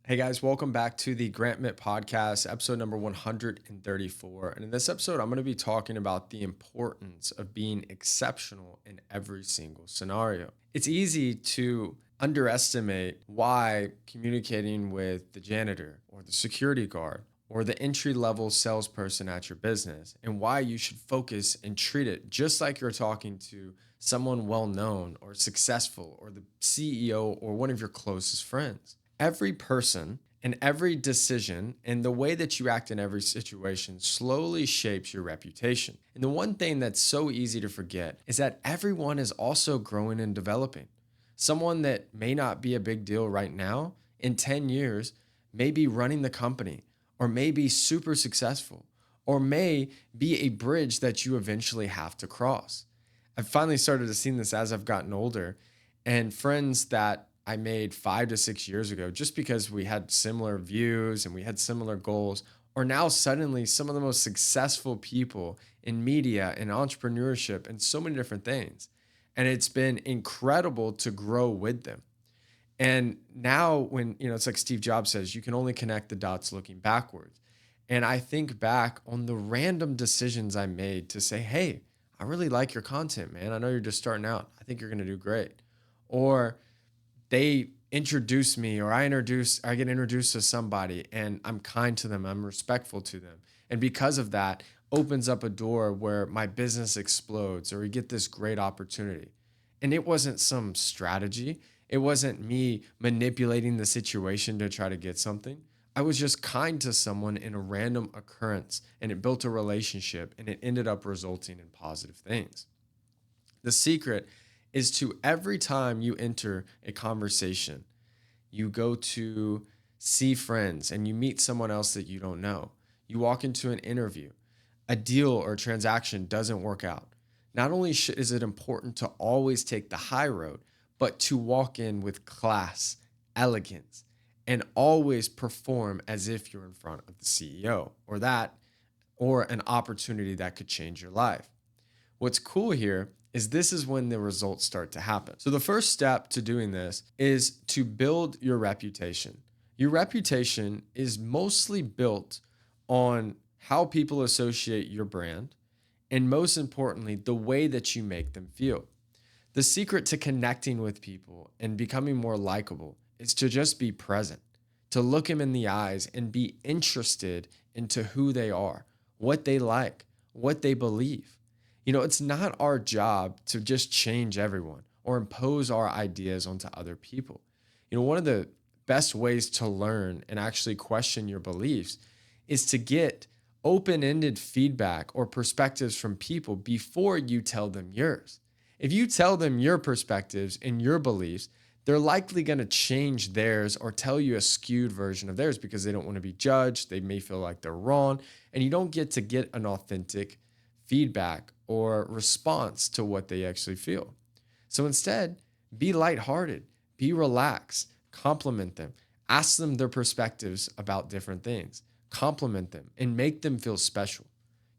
Hey guys, welcome back to the Mitt podcast, episode number 134. And in this episode, I'm going to be talking about the importance of being exceptional in every single scenario. It's easy to underestimate why communicating with the janitor or the security guard or the entry level salesperson at your business and why you should focus and treat it just like you're talking to someone well known or successful or the CEO or one of your closest friends. Every person and every decision and the way that you act in every situation slowly shapes your reputation. And the one thing that's so easy to forget is that everyone is also growing and developing. Someone that may not be a big deal right now, in 10 years, may be running the company or may be super successful or may be a bridge that you eventually have to cross. I've finally started to see this as I've gotten older, and friends that I made 5 to 6 years ago, just because we had similar views and we had similar goals, are now suddenly some of the most successful people in media and entrepreneurship and so many different things. And it's been incredible to grow with them. And now, it's like Steve Jobs says, you can only connect the dots looking backwards. And I think back on the random decisions I made to say, hey, I really like your content, man. I know you're just starting out. I think you're going to do great. Or they introduce me, or I get introduced to somebody and I'm kind to them, I'm respectful to them. And because of that, opens up a door where my business explodes or we get this great opportunity. And it wasn't some strategy. It wasn't me manipulating the situation to try to get something. I was just kind to someone in a random occurrence and it built a relationship and it ended up resulting in positive things. The secret is to every time you enter a conversation, you go to see friends and you meet someone else that you don't know. You walk into an interview, a deal or a transaction doesn't work out. Not only is it important to always take the high road, but to walk in with class, elegance, and always perform as if you're in front of the CEO or an opportunity that could change your life. What's cool here is this is when the results start to happen. So the first step to doing this is to build your reputation. Your reputation is mostly built on how people associate your brand and, most importantly, the way that you make them feel. The secret to connecting with people and becoming more likable is to just be present, to look them in the eyes and be interested into who they are, what they like, what they believe. It's not our job to just change everyone or impose our ideas onto other people. One of the best ways to learn and actually question your beliefs is to get open-ended feedback or perspectives from people before you tell them yours. If you tell them your perspectives and your beliefs, they're likely going to change theirs or tell you a skewed version of theirs because they don't want to be judged. They may feel like they're wrong, and you don't get to get an authentic feedback or response to what they actually feel. So instead, be lighthearted, be relaxed, compliment them, ask them their perspectives about different things, compliment them, and make them feel special.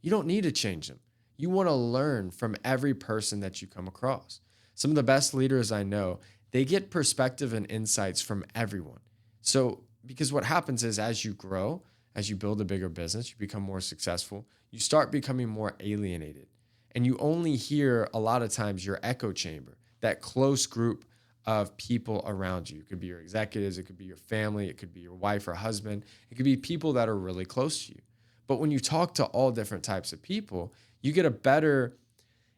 You don't need to change them. You want to learn from every person that you come across. Some of the best leaders I know, they get perspective and insights from everyone. So, because what happens is as you grow, as you build a bigger business, you become more successful, you start becoming more alienated. And you only hear a lot of times your echo chamber, that close group of people around you. It could be your executives, it could be your family, it could be your wife or husband, it could be people that are really close to you. But when you talk to all different types of people, you get a better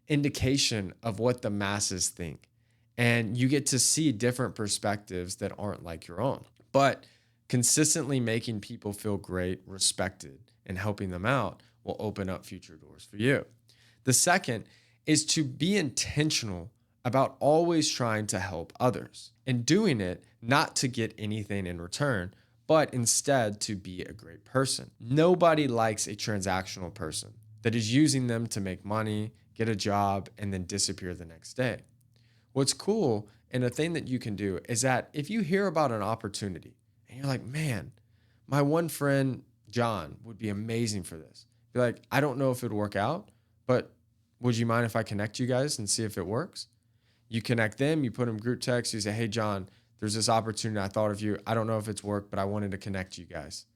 indication of what the masses think. And you get to see different perspectives that aren't like your own. But consistently making people feel great, respected, and helping them out will open up future doors for you. The second is to be intentional about always trying to help others and doing it not to get anything in return, but instead to be a great person. Nobody likes a transactional person that is using them to make money, get a job, and then disappear the next day. What's cool and a thing that you can do is that if you hear about an opportunity and you're like, man, my one friend, John, would be amazing for this. Be like, I don't know if it'd work out, but would you mind if I connect you guys and see if it works? You connect them, you put them group text, you say, hey, John, There's this opportunity. I thought of you. I don't know if it's worked, but I wanted to connect you guys.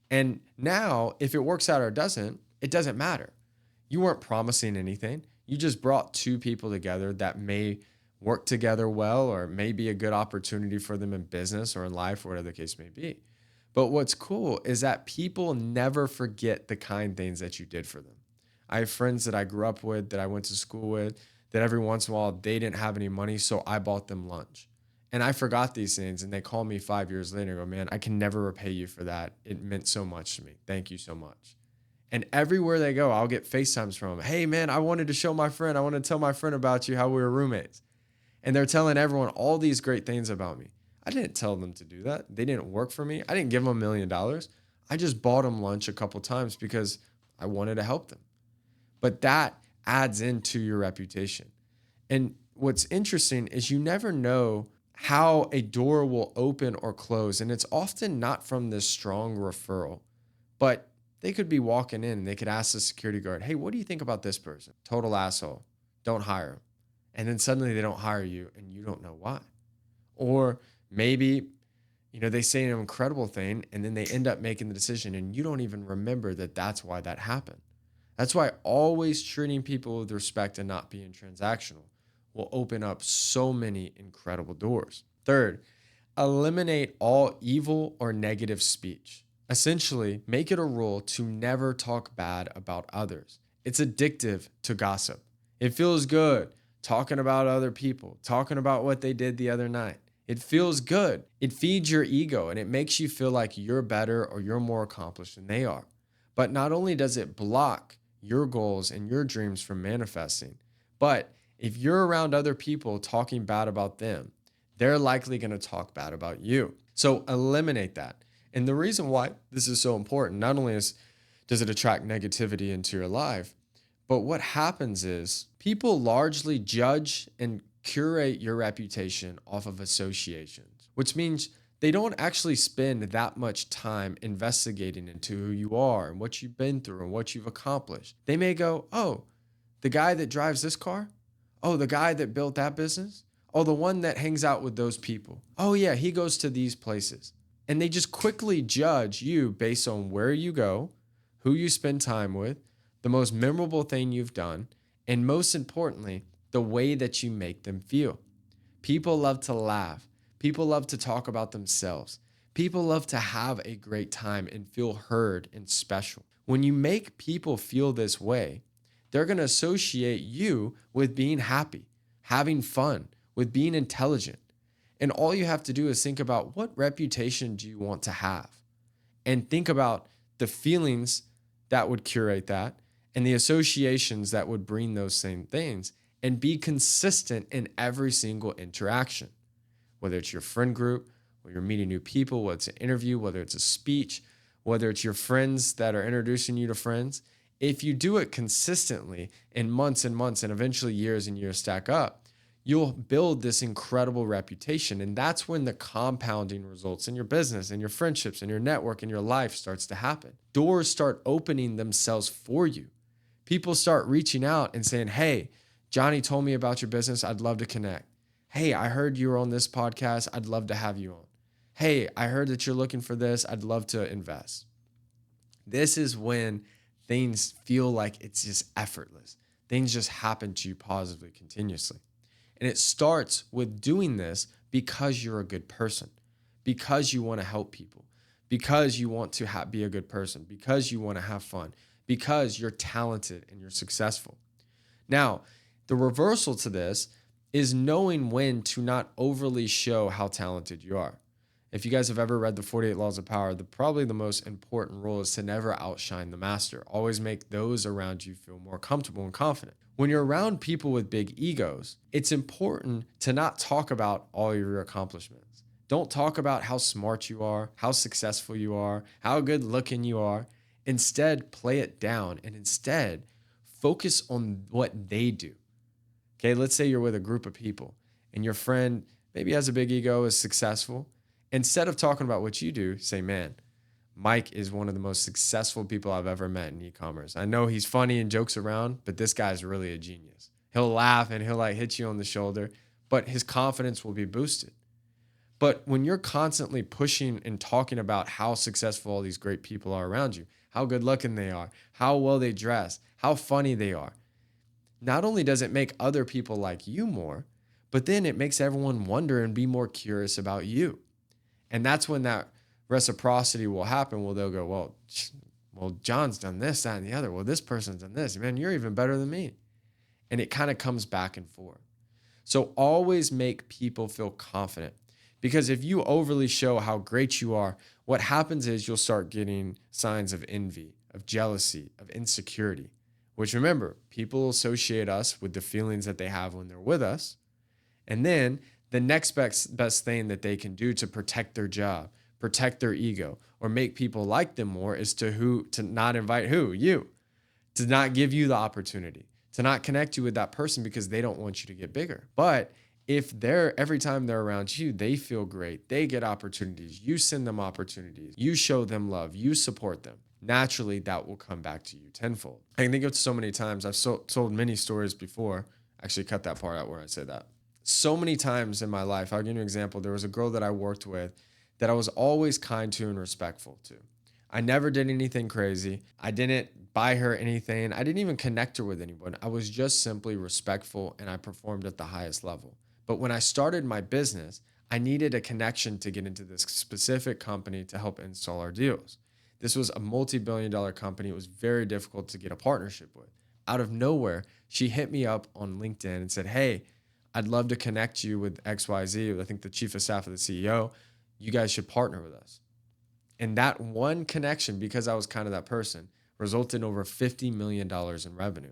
And now, if it works out or it doesn't matter. You weren't promising anything. You just brought two people together that may work together well, or may be a good opportunity for them in business or in life, or whatever the case may be. But what's cool is that people never forget the kind things that you did for them. I have friends that I grew up with, that I went to school with, that every once in a while they didn't have any money, so I bought them lunch. And I forgot these things, and they call me 5 years later and go, man, I can never repay you for that. It meant so much to me. Thank you so much. And everywhere they go, I'll get FaceTimes from them. Hey, man, I wanted to show my friend. I want to tell my friend about you, how we were roommates. And they're telling everyone all these great things about me. I didn't tell them to do that. They didn't work for me. I didn't give them $1 million. I just bought them lunch a couple times because I wanted to help them. But that adds into your reputation. And what's interesting is you never know how a door will open or close. And it's often not from this strong referral, but they could be walking in and they could ask the security guard, hey, what do you think about this person? Total asshole. Don't hire him. And then suddenly they don't hire you and you don't know why. Or maybe, they say an incredible thing and then they end up making the decision and you don't even remember that that's why that happened. That's why always treating people with respect and not being transactional will open up so many incredible doors. Third, eliminate all evil or negative speech. Essentially, make it a rule to never talk bad about others. It's addictive to gossip. It feels good talking about other people, talking about what they did the other night. It feels good. It feeds your ego and it makes you feel like you're better or you're more accomplished than they are. But not only does it block your goals and your dreams from manifesting, but if you're around other people talking bad about them, they're likely going to talk bad about you. So eliminate that. And the reason why this is so important, not only does it attract negativity into your life, but what happens is people largely judge and curate your reputation off of associations, which means they don't actually spend that much time investigating into who you are and what you've been through and what you've accomplished. They may go, oh, the guy that drives this car? Oh, the guy that built that business? Oh, the one that hangs out with those people. Oh, yeah, he goes to these places. And they just quickly judge you based on where you go, who you spend time with, the most memorable thing you've done, and most importantly, the way that you make them feel. People love to laugh. People love to talk about themselves. People love to have a great time and feel heard and special. When you make people feel this way, they're going to associate you with being happy, having fun, with being intelligent. And all you have to do is think about, what reputation do you want to have? And think about the feelings that would curate that and the associations that would bring those same things, and be consistent in every single interaction. Whether it's your friend group, or you're meeting new people, whether it's an interview, whether it's a speech, whether it's your friends that are introducing you to friends. If you do it consistently in months and months and eventually years and years stack up, you'll build this incredible reputation. And that's when the compounding results in your business and your friendships and your network and your life starts to happen. Doors start opening themselves for you. People start reaching out and saying, hey, Johnny told me about your business. I'd love to connect. Hey, I heard you were on this podcast. I'd love to have you on. Hey, I heard that you're looking for this. I'd love to invest. This is when things feel like it's just effortless. Things just happen to you positively, continuously. And it starts with doing this because you're a good person, because you want to help people, because you want to be a good person, because you want to have fun, because you're talented and you're successful. Now, the reversal to this is knowing when to not overly show how talented you are. If you guys have ever read the 48 Laws of Power, probably the most important rule is to never outshine the master. Always make those around you feel more comfortable and confident. When you're around people with big egos, it's important to not talk about all your accomplishments. Don't talk about how smart you are, how successful you are, how good looking you are. Instead, play it down and instead focus on what they do. Okay, let's say you're with a group of people and your friend maybe has a big ego, is successful. Instead of talking about what you do, say, man, Mike is one of the most successful people I've ever met in e-commerce. I know he's funny and jokes around, but this guy's really a genius. He'll laugh and he'll hit you on the shoulder, but his confidence will be boosted. But when you're constantly pushing and talking about how successful all these great people are around you, how good looking they are, how well they dress, how funny they are, not only does it make other people like you more, but then it makes everyone wonder and be more curious about you. And that's when that reciprocity will happen. Well, they'll go, well, John's done this, that, and the other. Well, this person's done this. Man, you're even better than me. And it kind of comes back and forth. So always make people feel confident, because if you overly show how great you are, what happens is you'll start getting signs of envy, of jealousy, of insecurity, which, remember, people associate us with the feelings that they have when they're with us. And then the next best thing that they can do to protect their job, protect their ego, or make people like them more is to not invite you, to not give you the opportunity, to not connect you with that person because they don't want you to get bigger. But if every time they're around you, they feel great, they get opportunities, you send them opportunities, you show them love, you support them, naturally that will come back to you tenfold. I can think of so many times, I've told many stories before. Actually, cut that part out where I say that. So many times in my life, I'll give you an example. There was a girl that I worked with that I was always kind to and respectful to. I never did anything crazy. I didn't buy her anything. I didn't even connect her with anyone. I was just simply respectful, and I performed at the highest level. But when I started my business, I needed a connection to get into this specific company to help install our deals. This was a multi-billion-dollar company. It was very difficult to get a partnership with. Out of nowhere, she hit me up on LinkedIn and said, hey, I'd love to connect you with XYZ. I think the chief of staff of the CEO. You guys should partner with us. And that one connection, because I was kind of that person, resulted in over $50 million in revenue.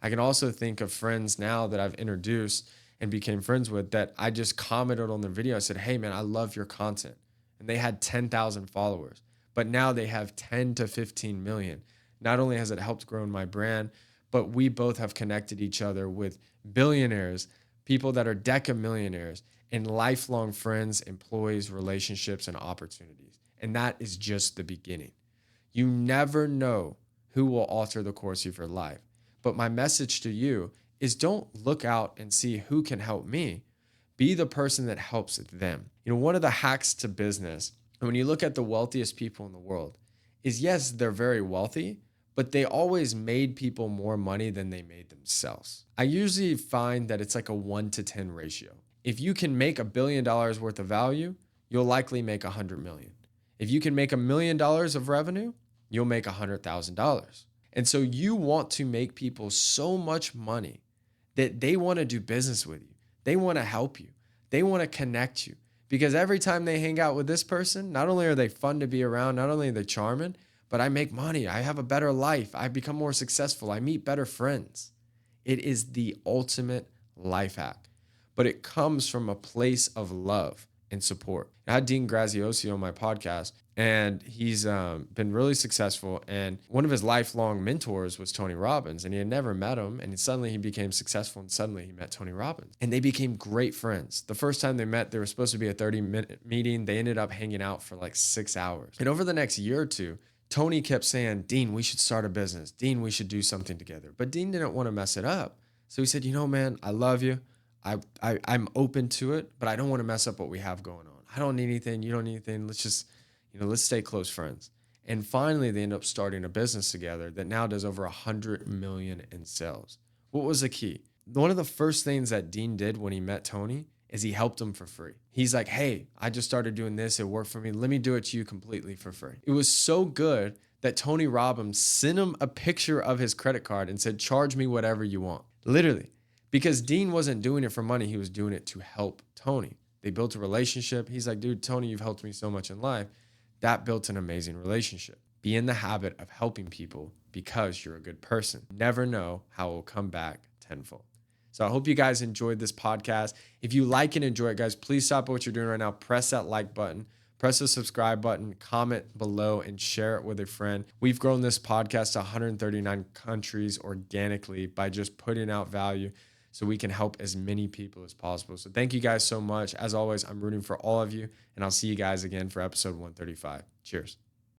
I can also think of friends now that I've introduced and became friends with that I just commented on their video. I said, hey man, I love your content. And they had 10,000 followers, but now they have 10 to 15 million. Not only has it helped grow my brand, but we both have connected each other with billionaires, people that are decamillionaires, and lifelong friends, employees, relationships, and opportunities. And that is just the beginning. You never know who will alter the course of your life. But my message to you is don't look out and see who can help me. Be the person that helps them. One of the hacks to business, and when you look at the wealthiest people in the world, is yes, they're very wealthy, but they always made people more money than they made themselves. I usually find that it's like a 1-to-10 ratio. If you can make $1 billion worth of value, you'll likely make $100 million. If you can make $1 million of revenue, you'll make $100,000. And so you want to make people so much money that they want to do business with you. They want to help you. They want to connect you. Because every time they hang out with this person, not only are they fun to be around, not only are they charming, but I make money. I have a better life. I become more successful. I meet better friends. It is the ultimate life hack. But it comes from a place of love and support. I had Dean Graziosi on my podcast, and he's been really successful. And one of his lifelong mentors was Tony Robbins, and he had never met him. And suddenly he became successful, and suddenly he met Tony Robbins. And they became great friends. The first time they met, there was supposed to be a 30-minute meeting. They ended up hanging out for like 6 hours. And over the next year or two, Tony kept saying, Dean, we should start a business. Dean, we should do something together. But Dean didn't want to mess it up. So he said, man, I love you. I'm open to it, but I don't want to mess up what we have going on. I don't need anything. You don't need anything. Let's just, let's stay close friends. And finally, they end up starting a business together that now does over 100 million in sales. What was the key? One of the first things that Dean did when he met Tony is he helped him for free. He's like, hey, I just started doing this. It worked for me. Let me do it to you completely for free. It was so good that Tony Robbins sent him a picture of his credit card and said, charge me whatever you want. Literally. Because Dean wasn't doing it for money. He was doing it to help Tony. They built a relationship. He's like, dude, Tony, you've helped me so much in life. That built an amazing relationship. Be in the habit of helping people because you're a good person. Never know how it will come back tenfold. So I hope you guys enjoyed this podcast. If you like and enjoy it, guys, please stop what you're doing right now. Press that like button. Press the subscribe button, comment below, and share it with a friend. We've grown this podcast to 139 countries organically by just putting out value so we can help as many people as possible. So thank you guys so much. As always, I'm rooting for all of you, and I'll see you guys again for episode 135. Cheers.